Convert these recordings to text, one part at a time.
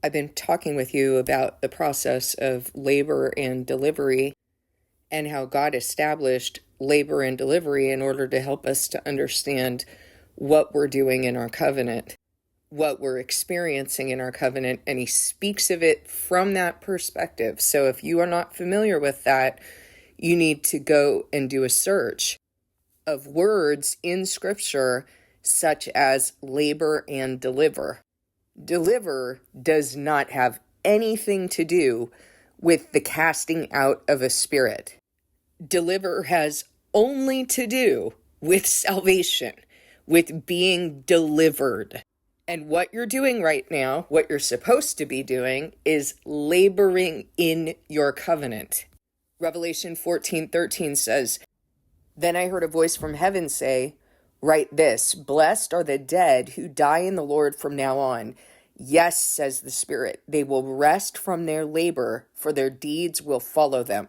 I've been talking with you about the process of labor and delivery and how God established labor and delivery in order to help us to understand what we're doing in our covenant, what we're experiencing in our covenant, and He speaks of it from that perspective. So if you are not familiar with that, you need to go and do a search of words in Scripture such as labor and deliver. Deliver does not have anything to do with the casting out of a spirit. Deliver has only to do with salvation, with being delivered. And what you're doing right now, what you're supposed to be doing, is laboring in your covenant. Revelation 14:13 says, "Then I heard a voice from heaven say, 'Write this, blessed are the dead who die in the Lord from now on. Yes, says the Spirit, they will rest from their labor, for their deeds will follow them.'"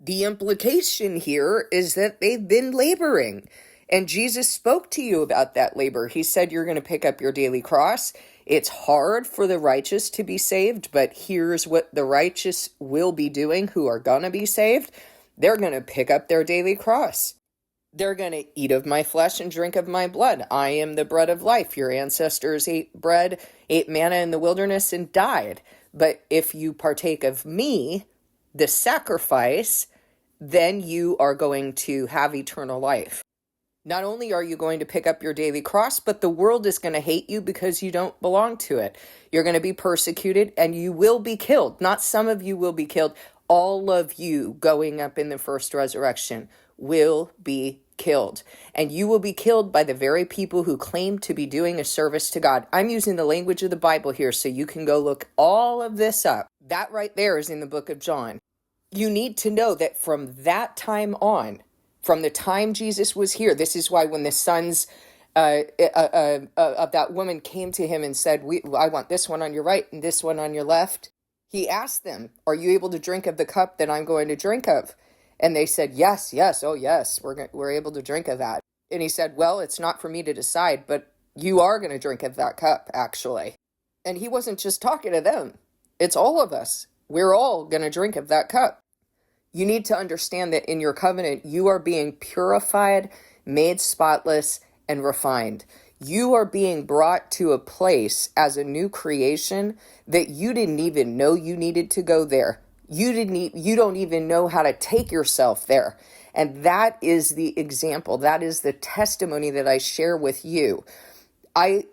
The implication here is that they've been laboring. And Jesus spoke to you about that labor. He said you're going to pick up your daily cross. It's hard for the righteous to be saved, but here's what the righteous will be doing who are going to be saved. They're going to pick up their daily cross. They're going to eat of my flesh and drink of my blood. I am the bread of life. Your ancestors ate bread, ate manna in the wilderness, and died. But if you partake of me, the sacrifice, then you are going to have eternal life. Not only are you going to pick up your daily cross, but the world is going to hate you because you don't belong to it. You're going to be persecuted and you will be killed. Not some of you will be killed. All of you going up in the first resurrection will be killed. And you will be killed by the very people who claim to be doing a service to God. I'm using the language of the Bible here, so you can go look all of this up. That right there is in the book of John. You need to know that from that time on, from the time Jesus was here, this is why when the sons of that woman came to him and said, I want this one on your right and this one on your left, he asked them, are you able to drink of the cup that I'm going to drink of? And they said, yes, yes, oh yes, we're able to drink of that. And he said, well, it's not for me to decide, but you are going to drink of that cup, actually. And he wasn't just talking to them. It's all of us. We're all going to drink of that cup. You need to understand that in your covenant, you are being purified, made spotless, and refined. You are being brought to a place as a new creation that you didn't even know you needed to go there. You don't even know how to take yourself there. And that is the example. That is the testimony that I share with you. I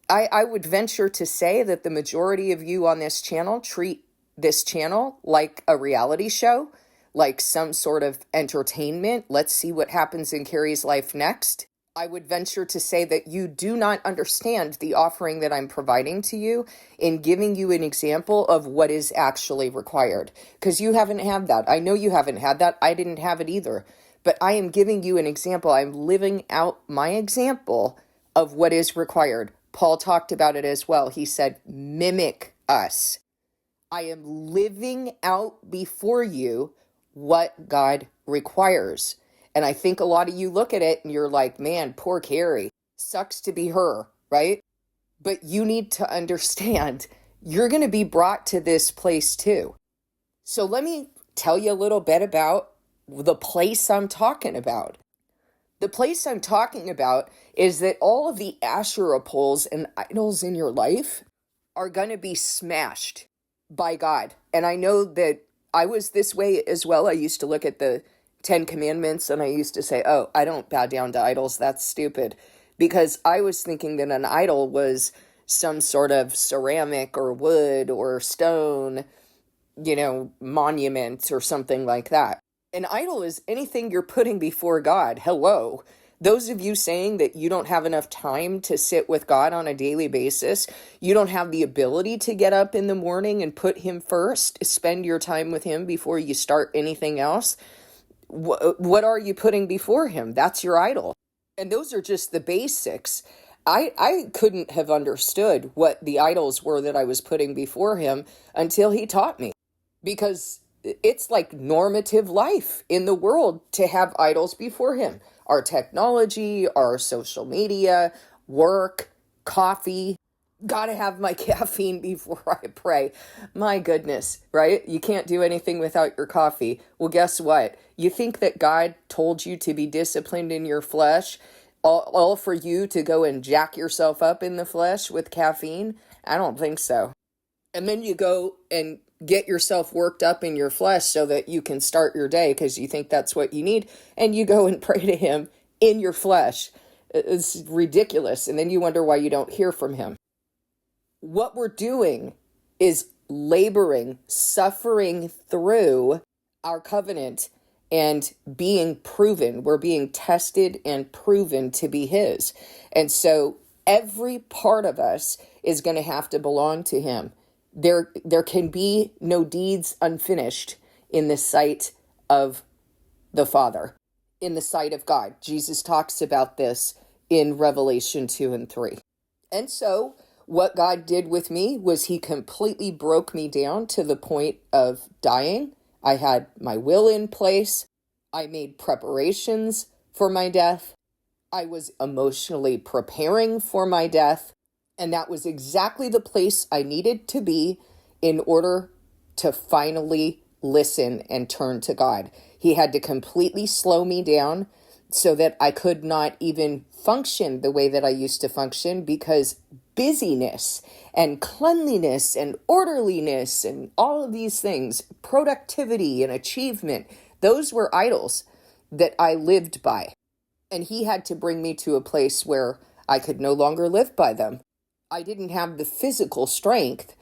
would venture to say that the majority of you on this channel treat this channel like a reality show, like some sort of entertainment. Let's see what happens in Carrie's life next. I would venture to say that you do not understand the offering that I'm providing to you in giving you an example of what is actually required, because you haven't had that. I know you haven't had that. I didn't have it either. But I am giving you an example. I'm living out my example of what is required. Paul talked about it as well. He said, mimic us. I am living out before you what God requires. And I think a lot of you look at it and you're like, man, poor Carrie. Sucks to be her, right? But you need to understand you're going to be brought to this place too. So let me tell you a little bit about the place I'm talking about. The place I'm talking about is that all of the Asherah poles and idols in your life are going to be smashed by God. And I know that I was this way as well. I used to look at the 10 Commandments and I used to say, oh, I don't bow down to idols. That's stupid. Because I was thinking that an idol was some sort of ceramic or wood or stone, monument or something like that. An idol is anything you're putting before God. Hello. Those of you saying that you don't have enough time to sit with God on a daily basis, you don't have the ability to get up in the morning and put Him first, spend your time with Him before you start anything else. What are you putting before Him? That's your idol. And those are just the basics. I couldn't have understood what the idols were that I was putting before Him until He taught me. Because it's like normative life in the world to have idols before Him. Our technology, our social media, work, coffee. Gotta have my caffeine before I pray. My goodness, right? You can't do anything without your coffee. Well, guess what? You think that God told you to be disciplined in your flesh, all for you to go and jack yourself up in the flesh with caffeine? I don't think so. And then you go and get yourself worked up in your flesh so that you can start your day because you think that's what you need. And you go and pray to him in your flesh. It's ridiculous. And then you wonder why you don't hear from him. What we're doing is laboring, suffering through our covenant and being proven. We're being tested and proven to be his. And so every part of us is going to have to belong to him. There can be no deeds unfinished in the sight of the Father, in the sight of God. Jesus talks about this in Revelation 2 and 3. And so what God did with me was he completely broke me down to the point of dying. I had my will in place. I made preparations for my death. I was emotionally preparing for my death. And that was exactly the place I needed to be in order to finally listen and turn to God. He had to completely slow me down so that I could not even function the way that I used to function, because busyness and cleanliness and orderliness and all of these things, productivity and achievement, those were idols that I lived by. And he had to bring me to a place where I could no longer live by them. I didn't have the physical strength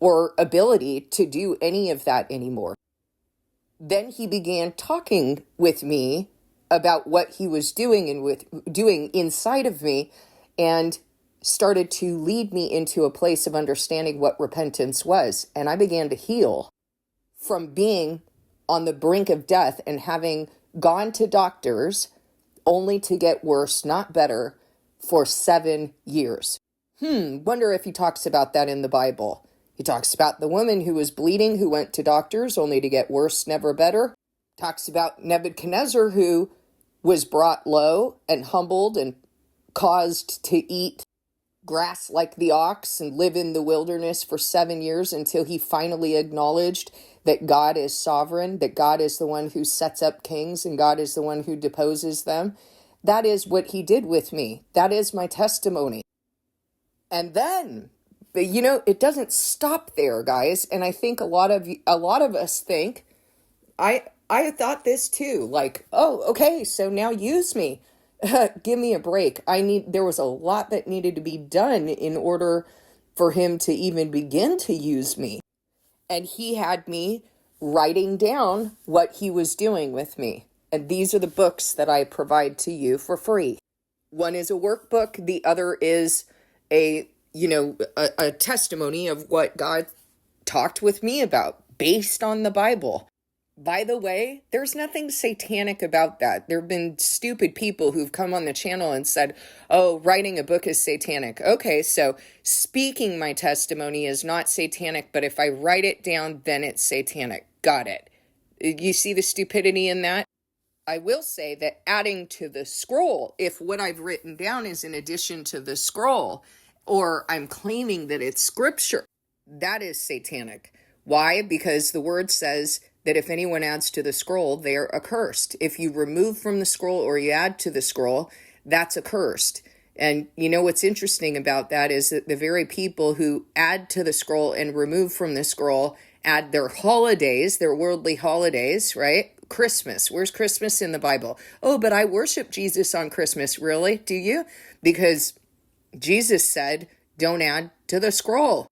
or ability to do any of that anymore. Then he began talking with me about what he was doing and doing inside of me, and started to lead me into a place of understanding what repentance was. And I began to heal from being on the brink of death and having gone to doctors only to get worse, not better, for 7 years. Wonder if he talks about that in the Bible. He talks about the woman who was bleeding, who went to doctors only to get worse, never better. Talks about Nebuchadnezzar, who was brought low and humbled and caused to eat grass like the ox and live in the wilderness for 7 years until he finally acknowledged that God is sovereign, that God is the one who sets up kings and God is the one who deposes them. That is what he did with me. That is my testimony. And then, it doesn't stop there, guys. And I think a lot of us think, I thought this too, like, oh, okay, so now use me. Give me a break. There was a lot that needed to be done in order for him to even begin to use me. And he had me writing down what he was doing with me. And these are the books that I provide to you for free. One is a workbook. The other is a testimony of what God talked with me about based on the Bible. By the way, there's nothing satanic about that. There have been stupid people who've come on the channel and said, oh, writing a book is satanic. Okay, so speaking my testimony is not satanic, but if I write it down, then it's satanic. Got it. You see the stupidity in that? I will say that adding to the scroll, if what I've written down is in addition to the scroll, or I'm claiming that it's scripture, that is satanic. Why? Because the word says that if anyone adds to the scroll, they are accursed. If you remove from the scroll or you add to the scroll, that's accursed. And what's interesting about that is that the very people who add to the scroll and remove from the scroll add their holidays, their worldly holidays, right? Christmas. Where's Christmas in the Bible? Oh, but I worship Jesus on Christmas. Really? Do you? Because Jesus said, don't add to the scroll.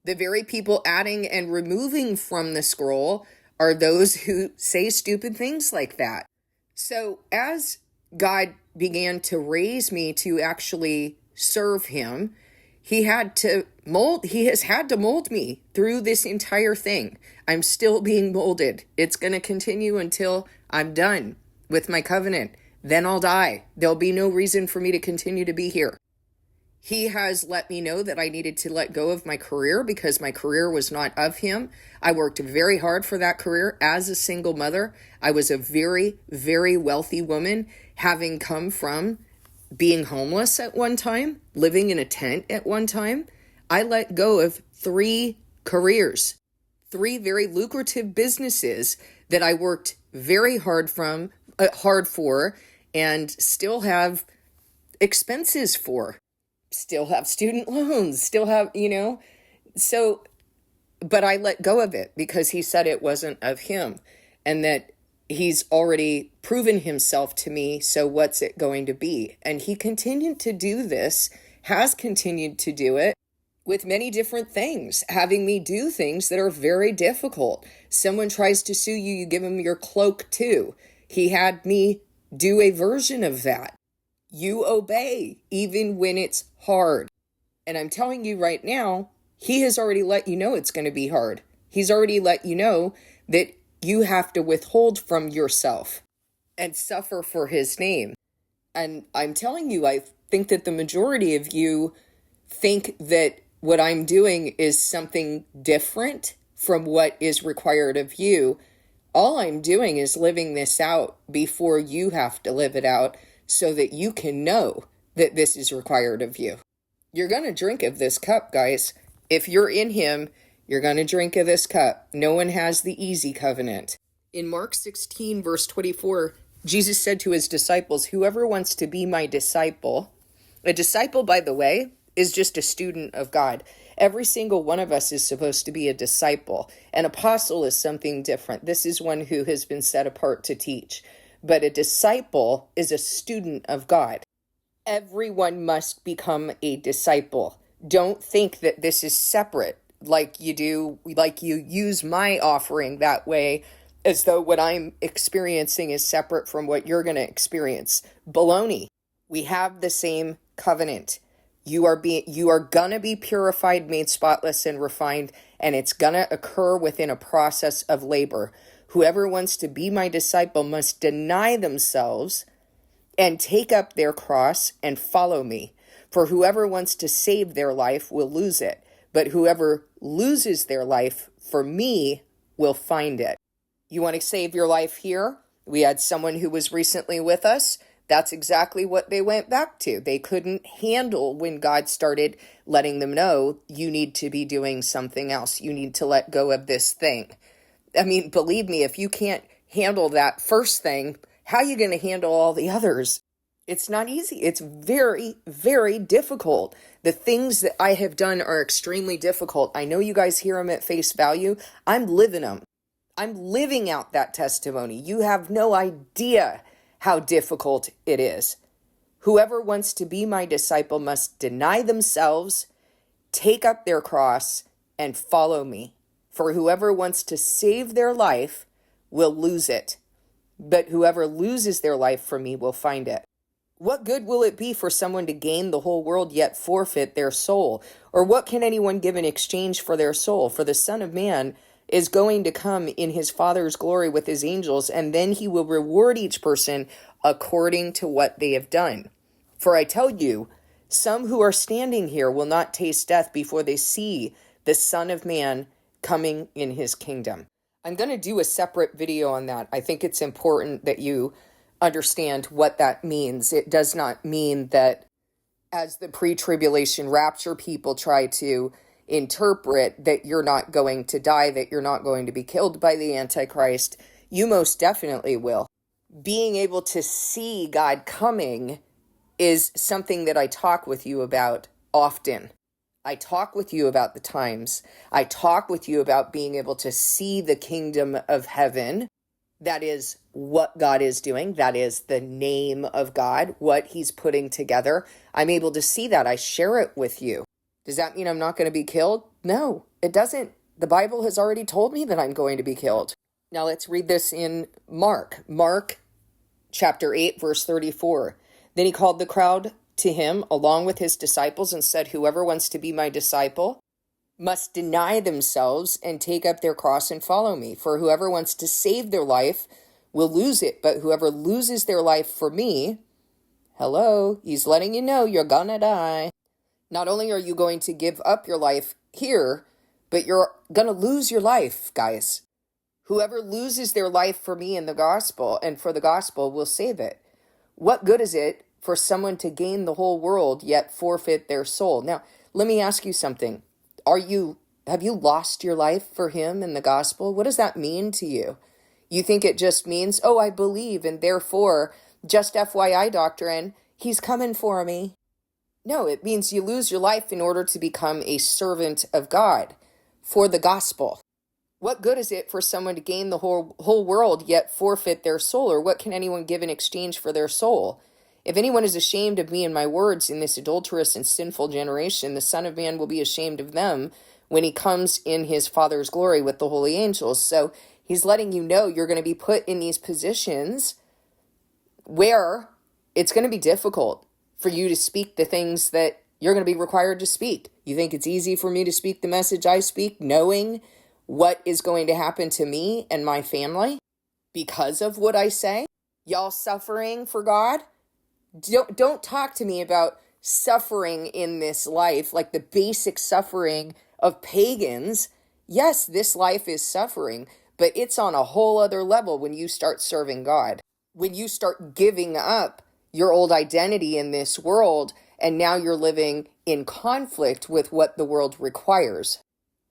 The very people adding and removing from the scroll are those who say stupid things like that. So as God began to raise me to actually serve him, he has had to mold me through this entire thing. I'm still being molded. It's going to continue until I'm done with my covenant. Then I'll die. There'll be no reason for me to continue to be here. He has let me know that I needed to let go of my career because my career was not of him. I worked very hard for that career as a single mother. I was a very, very wealthy woman, having come from being homeless at one time, living in a tent at one time, I let go of 3 careers, 3 very lucrative businesses that I worked very hard for, and still have expenses for, still have student loans, still have, so, but I let go of it because he said it wasn't of him and that he's already proven himself to me. So what's it going to be? And he continued to do this, has continued to do it with many different things, having me do things that are very difficult. Someone tries to sue you, you give them your cloak too. He had me do a version of that. You obey even when it's hard. And I'm telling you right now, he has already let you know it's going to be hard. He's already let you know that you have to withhold from yourself and suffer for his name. And I'm telling you, I think that the majority of you think that what I'm doing is something different from what is required of you. All I'm doing is living this out before you have to live it out so that you can know that this is required of you. You're going to drink of this cup, guys. If you're in him, you're going to drink of this cup. No one has the easy covenant. In Mark 16, verse 24, Jesus said to his disciples, whoever wants to be my disciple, a disciple, by the way, is just a student of God. Every single one of us is supposed to be a disciple. An apostle is something different. This is one who has been set apart to teach. But a disciple is a student of God. Everyone must become a disciple. Don't think that this is separate like you use my offering that way as though what I'm experiencing is separate from what you're going to experience. Baloney. We have the same covenant. You are going to be purified, made spotless, and refined, and it's going to occur within a process of labor. Whoever wants to be my disciple must deny themselves and take up their cross and follow me. For whoever wants to save their life will lose it, but whoever loses their life for me will find it. You want to save your life here? We had someone who was recently with us. That's exactly what they went back to. They couldn't handle when God started letting them know, you need to be doing something else. You need to let go of this thing. I mean, believe me, if you can't handle that first thing, how are you going to handle all the others? It's not easy. It's very, very difficult. The things that I have done are extremely difficult. I know you guys hear them at face value. I'm living them. I'm living out that testimony. You have no idea how difficult it is. Whoever wants to be my disciple must deny themselves, take up their cross, and follow me. For whoever wants to save their life will lose it, but whoever loses their life for me will find it. What good will it be for someone to gain the whole world yet forfeit their soul? Or what can anyone give in exchange for their soul? For the Son of Man is going to come in his Father's glory with his angels, and then he will reward each person according to what they have done. For I tell you, some who are standing here will not taste death before they see the Son of Man coming in his kingdom. I'm going to do a separate video on that. I think it's important that you understand what that means. It does not mean that as the pre-tribulation rapture people try to interpret that you're not going to die, that you're not going to be killed by the Antichrist. You most definitely will. Being able to see God coming is something that I talk with you about often. I talk with you about the times. I talk with you about being able to see the kingdom of heaven. That is what God is doing. That is the name of God, what he's putting together. I'm able to see that. I share it with you. Does that mean I'm not going to be killed? No, it doesn't. The Bible has already told me that I'm going to be killed. Now let's read this in Mark. Mark chapter 8, verse 34. Then he called the crowd to him along with his disciples and said, whoever wants to be my disciple must deny themselves and take up their cross and follow me. For whoever wants to save their life will lose it, but whoever loses their life for me, hello, he's letting you know you're gonna die. Not only are you going to give up your life here, but you're gonna lose your life, guys. Whoever loses their life for me in the gospel and for the gospel will save it. What good is it for someone to gain the whole world yet forfeit their soul? Now, Let me ask you something. Have you lost your life for him and the gospel? What does that mean to you? You think it just means, oh, I believe, and therefore, just FYI doctrine, he's coming for me. No, it means you lose your life in order to become a servant of God for the gospel. What good is it for someone to gain the whole world yet forfeit their soul? Or what can anyone give in exchange for their soul? If anyone is ashamed of me and my words in this adulterous and sinful generation, the Son of Man will be ashamed of them when he comes in his Father's glory with the holy angels. So he's letting you know you're going to be put in these positions where it's going to be difficult for you to speak the things that you're going to be required to speak. You think it's easy for me to speak the message I speak, knowing what is going to happen to me and my family because of what I say? Y'all suffering for God? Don't talk to me about suffering in this life, like the basic suffering of pagans. Yes, this life is suffering, but it's on a whole other level when you start serving God. When you start giving up your old identity in this world, and now you're living in conflict with what the world requires,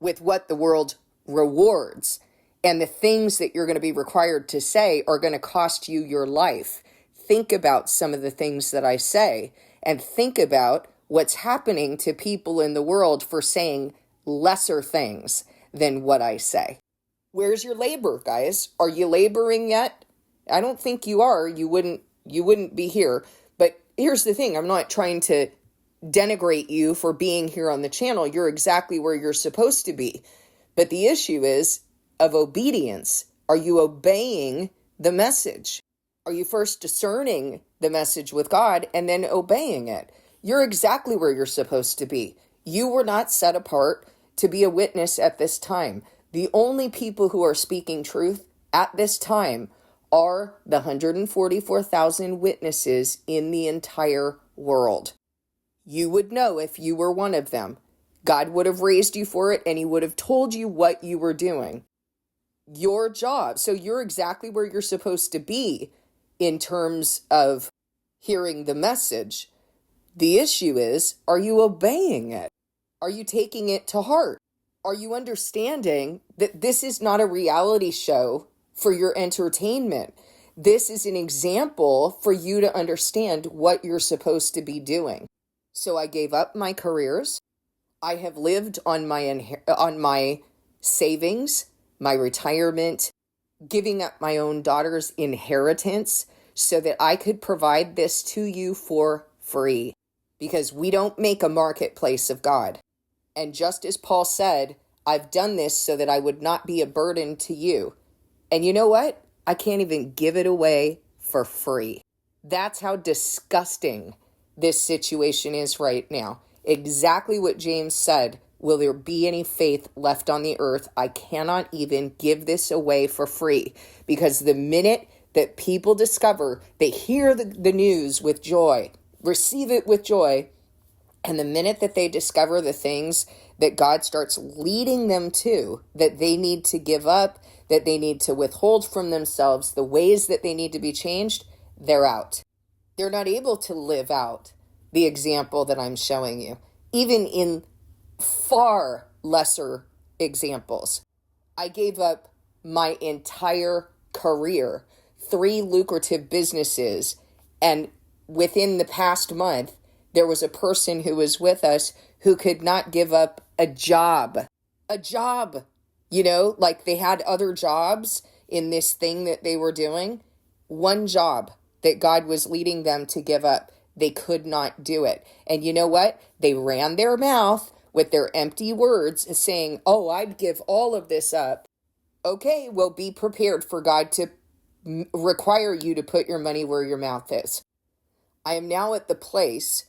with what the world rewards, and the things that you're going to be required to say are going to cost you your life. Think about some of the things that I say, and think about what's happening to people in the world for saying lesser things than what I say. Where's your labor, guys? Are you laboring yet? I don't think you are. You wouldn't be here. But here's the thing. I'm not trying to denigrate you for being here on the channel. You're exactly where you're supposed to be. But the issue is of obedience. Are you obeying the message? Are you first discerning the message with God and then obeying it? You're exactly where you're supposed to be. You were not set apart to be a witness at this time. The only people who are speaking truth at this time are the 144,000 witnesses in the entire world. You would know if you were one of them. God would have raised you for it, and he would have told you what you were doing. Your job. So you're exactly where you're supposed to be in terms of hearing the message. The issue is, are you obeying it? Are you taking it to heart? Are you understanding that this is not a reality show for your entertainment? This is an example for you to understand what you're supposed to be doing. So I gave up my careers. I have lived on my savings, my retirement, giving up my own daughter's inheritance so that I could provide this to you for free, because we don't make a marketplace of God. And just as Paul said, I've done this so that I would not be a burden to you. And you know what? I can't even give it away for free. That's how disgusting this situation is right now. Exactly what James said. Will there be any faith left on the earth? I cannot even give this away for free, because the minute that people discover, they hear the news with joy, receive it with joy, and the minute that they discover the things that God starts leading them to, that they need to give up, that they need to withhold from themselves, the ways that they need to be changed, they're out. They're not able to live out the example that I'm showing you, even in far lesser examples. I gave up my entire career, 3 lucrative businesses, and within the past month, there was a person who was with us who could not give up a job. A job, like they had other jobs in this thing that they were doing. One job that God was leading them to give up. They could not do it. And you know what? They ran their mouth with their empty words saying, oh, I'd give all of this up. Okay, well, be prepared for God to require you to put your money where your mouth is. I am now at the place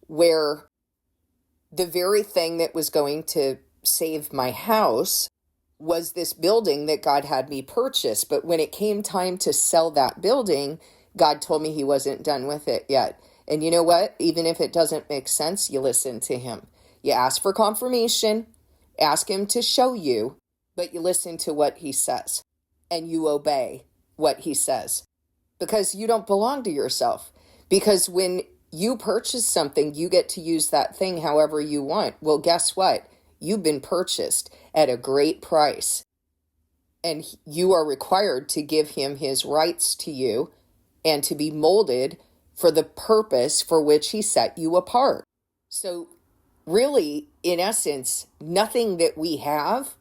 where the very thing that was going to save my house was this building that God had me purchase. But when it came time to sell that building, God told me he wasn't done with it yet. And you know what? Even if it doesn't make sense, you listen to him. You ask for confirmation, ask him to show you, but you listen to what he says and you obey what he says, because you don't belong to yourself. Because when you purchase something, you get to use that thing however you want. Well, guess what? You've been purchased at a great price, and you are required to give him his rights to you and to be molded for the purpose for which he set you apart. So really, in essence, nothing that we have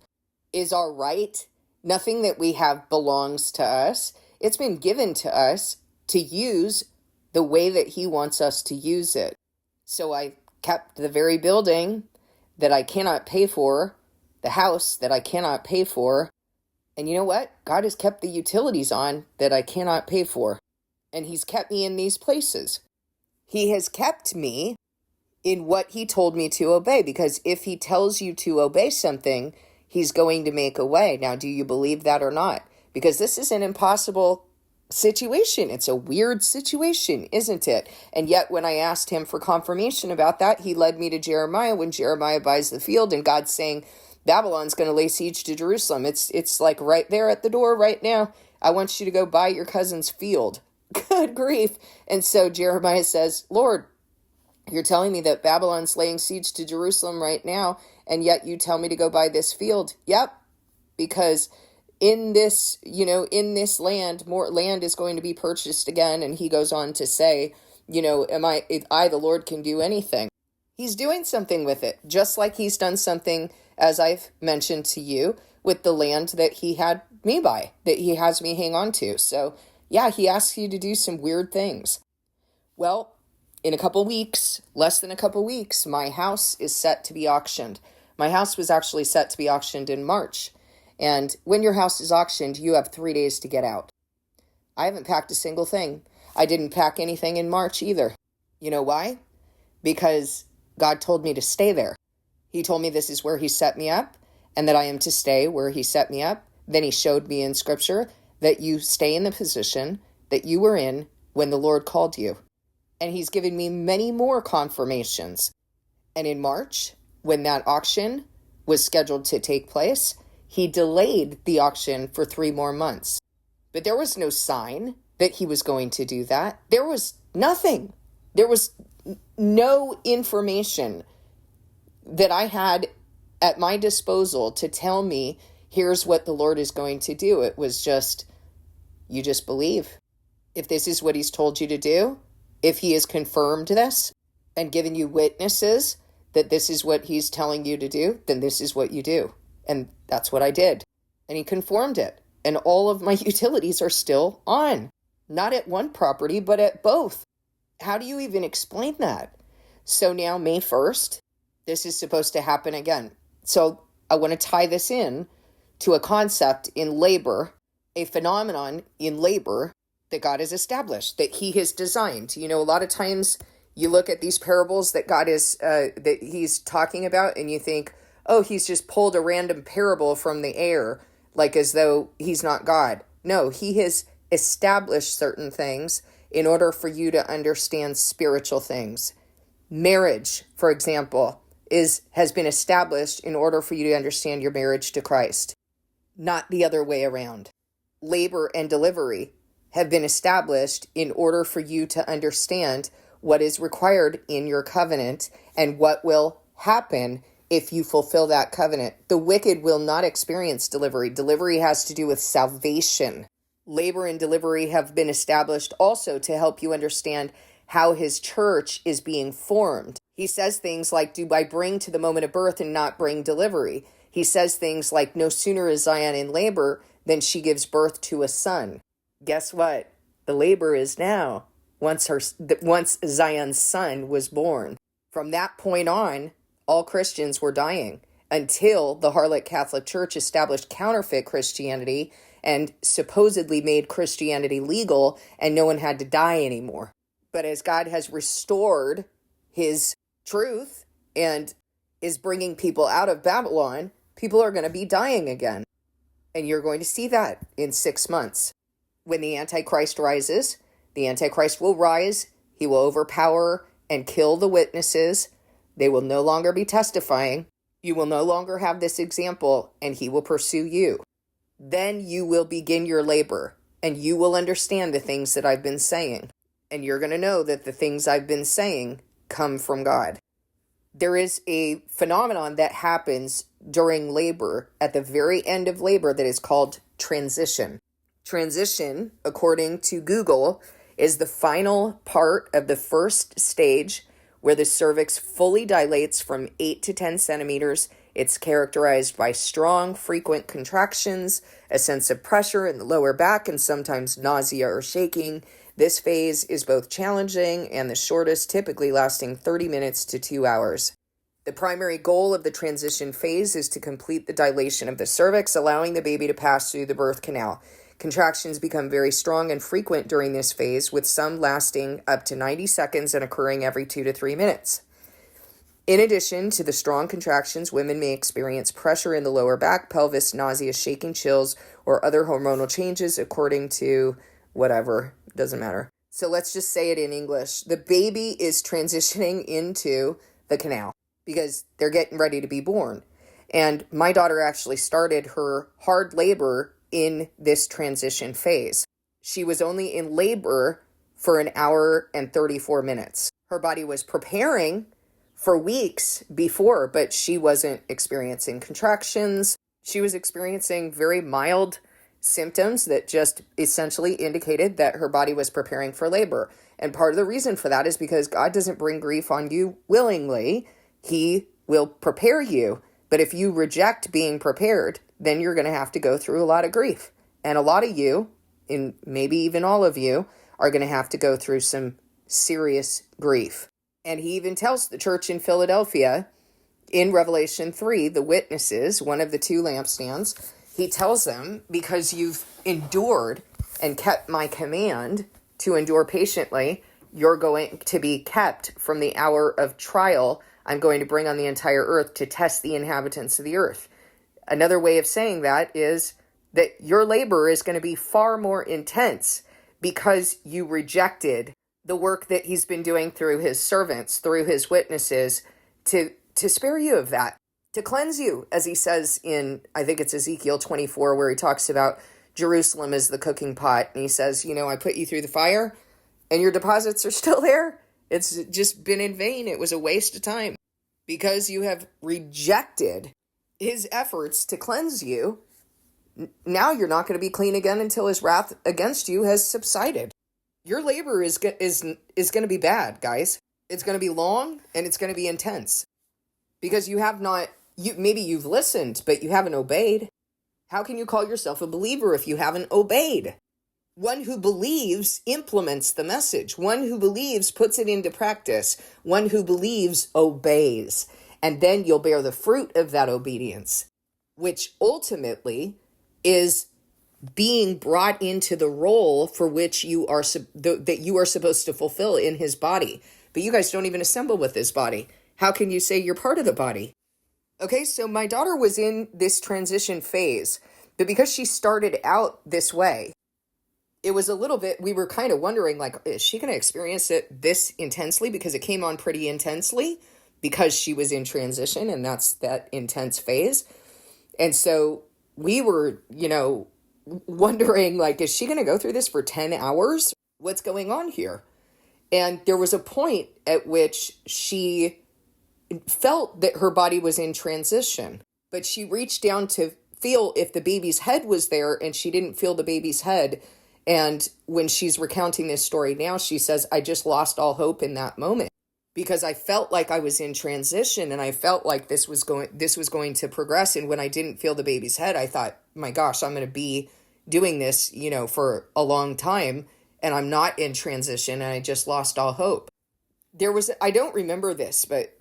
is our right. Nothing that we have belongs to us. It's been given to us to use the way that he wants us to use it. So I kept the very building that I cannot pay for, the house that I cannot pay for. And you know what? God has kept the utilities on that I cannot pay for. And he's kept me in these places. He has kept me in what he told me to obey, because if he tells you to obey something, he's going to make a way. Now, do you believe that or not? Because this is an impossible situation. It's a weird situation, isn't it? And yet when I asked him for confirmation about that, he led me to Jeremiah when Jeremiah buys the field, and God's saying, Babylon's going to lay siege to Jerusalem. It's like right there at the door right now. I want you to go buy your cousin's field. Good grief. And so Jeremiah says, Lord, you're telling me that Babylon's laying siege to Jerusalem right now, and yet you tell me to go buy this field. Yep, because in this, in this land, more land is going to be purchased again. And he goes on to say, I, the Lord, can do anything. He's doing something with it, just like he's done something, as I've mentioned to you, with the land that he had me buy, that he has me hang on to. So yeah, he asks you to do some weird things. Well, in a couple weeks, less than a couple weeks, my house is set to be auctioned. My house was actually set to be auctioned in March. And when your house is auctioned, you have 3 days to get out. I haven't packed a single thing. I didn't pack anything in March either. You know why? Because God told me to stay there. He told me this is where he set me up, and that I am to stay where he set me up. Then he showed me in Scripture that you stay in the position that you were in when the Lord called you. And he's given me many more confirmations. And in March, when that auction was scheduled to take place, he delayed the auction for 3 more months. But there was no sign that he was going to do that. There was nothing. There was no information that I had at my disposal to tell me, here's what the Lord is going to do. It was just, you just believe. If this is what he's told you to do, if he has confirmed this and given you witnesses that this is what he's telling you to do, then this is what you do. And that's what I did. And he confirmed it. And all of my utilities are still on. Not at one property, but at both. How do you even explain that? So now May 1st, this is supposed to happen again. So I want to tie this in to a concept in labor, a phenomenon in labor that God has established, that he has designed. A lot of times you look at these parables that God is, that he's talking about, and you think, oh, he's just pulled a random parable from the air, like as though he's not God. No, he has established certain things in order for you to understand spiritual things. Marriage, for example, has been established in order for you to understand your marriage to Christ, not the other way around. Labor and delivery have been established in order for you to understand what is required in your covenant and what will happen if you fulfill that covenant. The wicked will not experience delivery. Delivery has to do with salvation. Labor and delivery have been established also to help you understand how his church is being formed. He says things like, do I bring to the moment of birth and not bring delivery? He says things like, no sooner is Zion in labor than she gives birth to a son. Guess what? The labor is now, once Zion's son was born. From that point on, all Christians were dying until the harlot Catholic Church established counterfeit Christianity and supposedly made Christianity legal, and no one had to die anymore. But as God has restored his truth and is bringing people out of Babylon, people are going to be dying again. And you're going to see that in 6 months. When the Antichrist rises, the Antichrist will rise. He will overpower and kill the witnesses. They will no longer be testifying. You will no longer have this example, and he will pursue you. Then you will begin your labor, and you will understand the things that I've been saying. And you're going to know that the things I've been saying come from God. There is a phenomenon that happens during labor, at the very end of labor, that is called transition. Transition, according to Google, is the final part of the first stage where the cervix fully dilates from 8 to 10 centimeters. It's characterized by strong, frequent contractions, a sense of pressure in the lower back, and sometimes nausea or shaking. This phase is both challenging and the shortest, typically lasting 30 minutes to 2 hours. The primary goal of the transition phase is to complete the dilation of the cervix, allowing the baby to pass through the birth canal. Contractions become very strong and frequent during this phase, with some lasting up to 90 seconds and occurring every 2 to 3 minutes. In addition to the strong contractions, women may experience pressure in the lower back, pelvis, nausea, shaking, chills, or other hormonal changes according to whatever. Doesn't matter. So let's just say it in English. The baby is transitioning into the canal because they're getting ready to be born. And my daughter actually started her hard labor in this transition phase. She was only in labor for an hour and 34 minutes. Her body was preparing for weeks before, but she wasn't experiencing contractions. She was experiencing very mild symptoms that just essentially indicated that her body was preparing for labor. And part of the reason for that is because God doesn't bring grief on you willingly. He will prepare you. But if you reject being prepared, then you're going to have to go through a lot of grief. And a lot of you, and maybe even all of you, are going to have to go through some serious grief. And he even tells the church in Philadelphia in Revelation 3, the witnesses, one of the two lampstands, he tells them, because you've endured and kept my command to endure patiently, you're going to be kept from the hour of trial I'm going to bring on the entire earth to test the inhabitants of the earth. Another way of saying that is that your labor is going to be far more intense because you rejected the work that he's been doing through his servants, through his witnesses, to spare you of that, to cleanse you, as he says in, I think it's Ezekiel 24, where he talks about Jerusalem as the cooking pot. And he says, I put you through the fire and your deposits are still there. It's just been in vain. It was a waste of time because you have rejected his efforts to cleanse you. Now you're not going to be clean again until his wrath against you has subsided. Your labor is going to be bad, guys. It's going to be long and it's going to be intense because you have not, maybe you've listened, but you haven't obeyed. How can you call yourself a believer if you haven't obeyed? One who believes implements the message. One who believes puts it into practice. One who believes obeys. And then you'll bear the fruit of that obedience, which ultimately is being brought into the role for which you are that you are supposed to fulfill in his body. But you guys don't even assemble with his body. How can you say you're part of the body? Okay, so my daughter was in this transition phase, but because she started out this way, it was a little bit, we were kind of wondering, like, is she going to experience it this intensely? Because it came on pretty intensely because she was in transition, and that's that intense phase. And so we were, wondering, like, is she going to go through this for 10 hours? What's going on here? And there was a point at which she felt that her body was in transition, but she reached down to feel if the baby's head was there, and she didn't feel the baby's head. And when she's recounting this story now, she says, I just lost all hope in that moment because I felt like I was in transition and I felt like this was going to progress. And when I didn't feel the baby's head, I thought, my gosh, I'm going to be doing this, for a long time, and I'm not in transition, and I just lost all hope. I don't remember this, but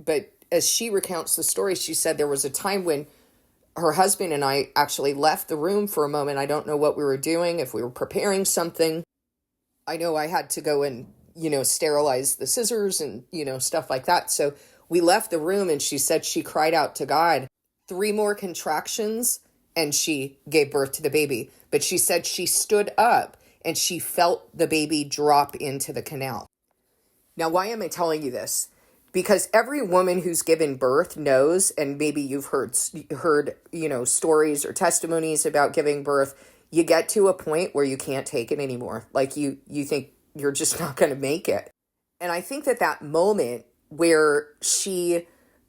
as she recounts the story, she said there was a time when her husband and I actually left the room for a moment. I don't know what we were doing, if we were preparing something. I know I had to go and, sterilize the scissors and, stuff like that. So we left the room, and she said she cried out to God. 3 more contractions and she gave birth to the baby. But she said she stood up and she felt the baby drop into the canal. Now, why am I telling you this? Because every woman who's given birth knows, and maybe you've heard, stories or testimonies about giving birth, you get to a point where you can't take it anymore. Like you think you're just not going to make it. And I think that moment where she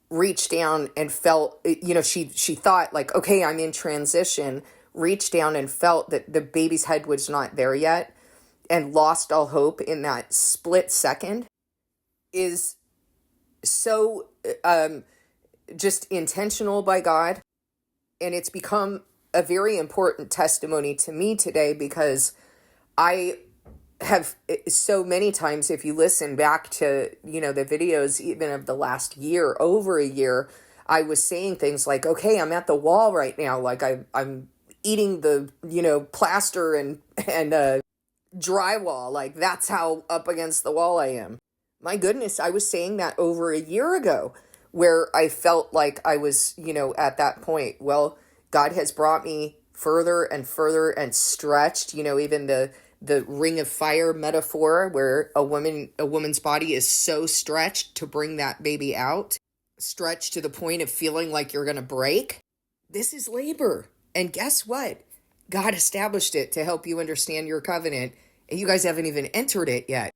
reached down and felt, she thought like, okay, I'm in transition, reached down and felt that the baby's head was not there yet and lost all hope in that split second is so just intentional by God. And it's become a very important testimony to me today, because I have so many times, if you listen back to, the videos, even of the last year, over a year, I was saying things like, okay, I'm at the wall right now. Like I'm eating the, plaster and drywall. Like that's how up against the wall I am. My goodness, I was saying that over a year ago, where I felt like I was, at that point. Well, God has brought me further and further and stretched, even the ring of fire metaphor, where a woman's body is so stretched to bring that baby out, stretched to the point of feeling like you're going to break. This is labor. And guess what? God established it to help you understand your covenant, and you guys haven't even entered it yet.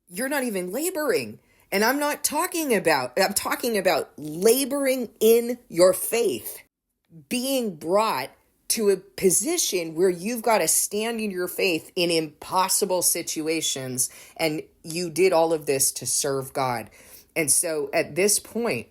You're not even laboring. And I'm talking about laboring in your faith, being brought to a position where you've got to stand in your faith in impossible situations. And you did all of this to serve God. And so at this point,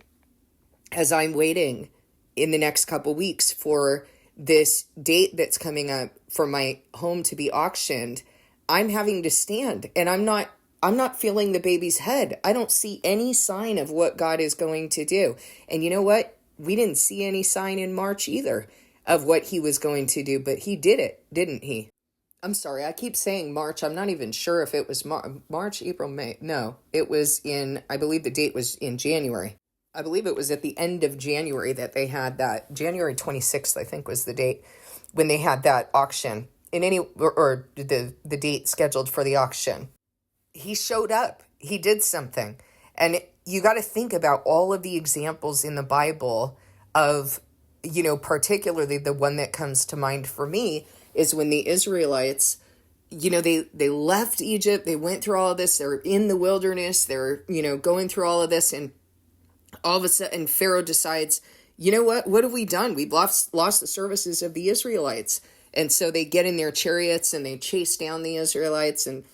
as I'm waiting in the next couple weeks for this date that's coming up for my home to be auctioned, I'm having to stand, and I'm not feeling the baby's head. I don't see any sign of what God is going to do. And you know what? We didn't see any sign in March either of what he was going to do, but he did it, didn't he? I'm sorry, I keep saying March. I'm not even sure if it was March, April, May. No, it was I believe the date was in January. I believe it was at the end of January that they had that. January 26th, I think, was the date when they had that auction, or the date scheduled for the auction. He showed up. He did something. And you got to think about all of the examples in the Bible of, particularly the one that comes to mind for me is when the Israelites, they left Egypt, they went through all of this, they're in the wilderness, they're, going through all of this, and all of a sudden Pharaoh decides, you know what have we done? We've lost the services of the Israelites. And so they get in their chariots and they chase down the Israelites, and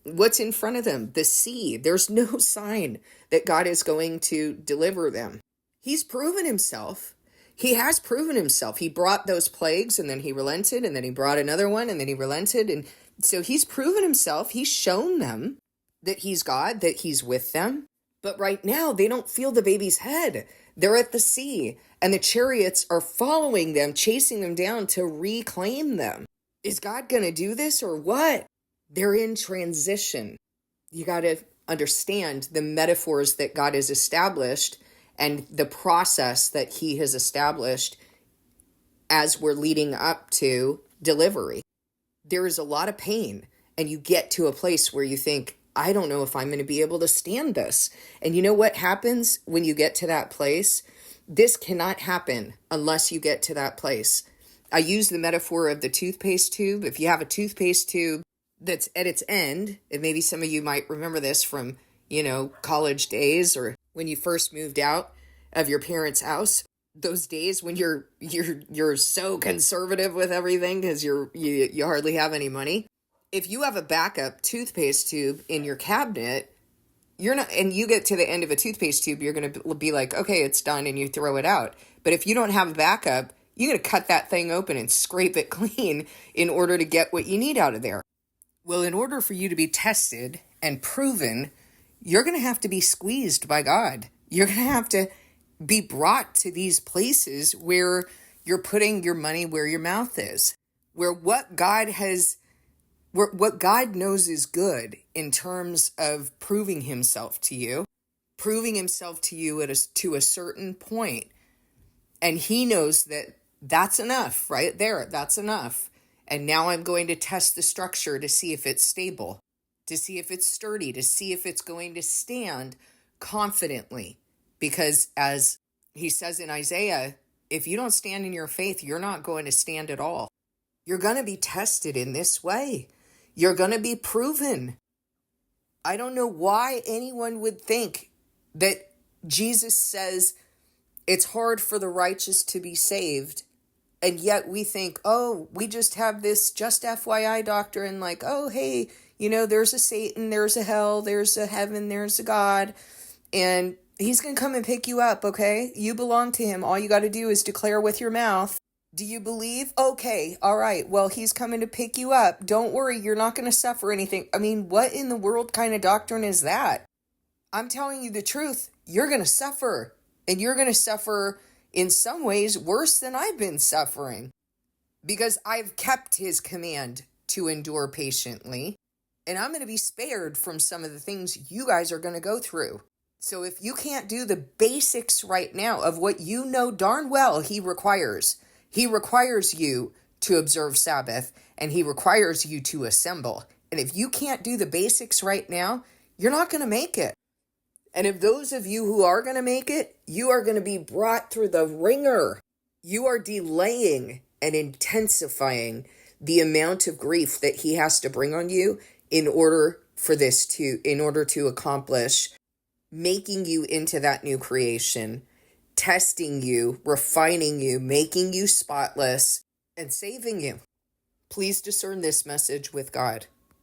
what's in front of them? The sea. There's no sign that God is going to deliver them. He's proven himself. He has proven himself. He brought those plagues, and then he relented, and then he brought another one, and then he relented. And so he's proven himself. He's shown them that he's God, that he's with them. But right now, they don't feel the baby's head. They're at the sea, and the chariots are following them, chasing them down to reclaim them. Is God going to do this or what? They're in transition. You got to understand the metaphors that God has established and the process that he has established as we're leading up to delivery. There is a lot of pain, and you get to a place where you think, I don't know if I'm going to be able to stand this. And you know what happens when you get to that place? This cannot happen unless you get to that place. I use the metaphor of the toothpaste tube. If you have a toothpaste tube that's at its end, and maybe some of you might remember this from, college days or when you first moved out of your parents' house, those days when you're so conservative with everything because you hardly have any money. If you have a backup toothpaste tube in your cabinet, you're not, and you get to the end of a toothpaste tube, you're going to be like, okay, it's done, and you throw it out. But if you don't have a backup, you're going to cut that thing open and scrape it clean in order to get what you need out of there. Well, in order for you to be tested and proven, you're going to have to be squeezed by God. You're going to have to be brought to these places where you're putting your money where your mouth is, where what God knows is good in terms of proving himself to you to a certain point. And he knows that that's enough right there. That's enough. And now I'm going to test the structure to see if it's stable, to see if it's sturdy, to see if it's going to stand confidently. Because as he says in Isaiah, if you don't stand in your faith, you're not going to stand at all. You're going to be tested in this way. You're going to be proven. I don't know why anyone would think that Jesus says it's hard for the righteous to be saved. And yet we think, oh, we just have this just FYI doctrine, like, oh, hey, there's a Satan, there's a hell, there's a heaven, there's a God, and he's going to come and pick you up, okay? You belong to him. All you got to do is declare with your mouth. Do you believe? Okay, all right, well, he's coming to pick you up. Don't worry, you're not going to suffer anything. I mean, what in the world kind of doctrine is that? I'm telling you the truth. You're going to suffer, and you're going to suffer in some ways worse than I've been suffering, because I've kept his command to endure patiently, and I'm going to be spared from some of the things you guys are going to go through. So if you can't do the basics right now of what you know darn well he requires you to observe Sabbath, and he requires you to assemble. And if you can't do the basics right now, you're not going to make it. And if those of you who are going to make it, you are going to be brought through the ringer. You are delaying and intensifying the amount of grief that he has to bring on you in order to accomplish making you into that new creation, testing you, refining you, making you spotless, and saving you. Please discern this message with God.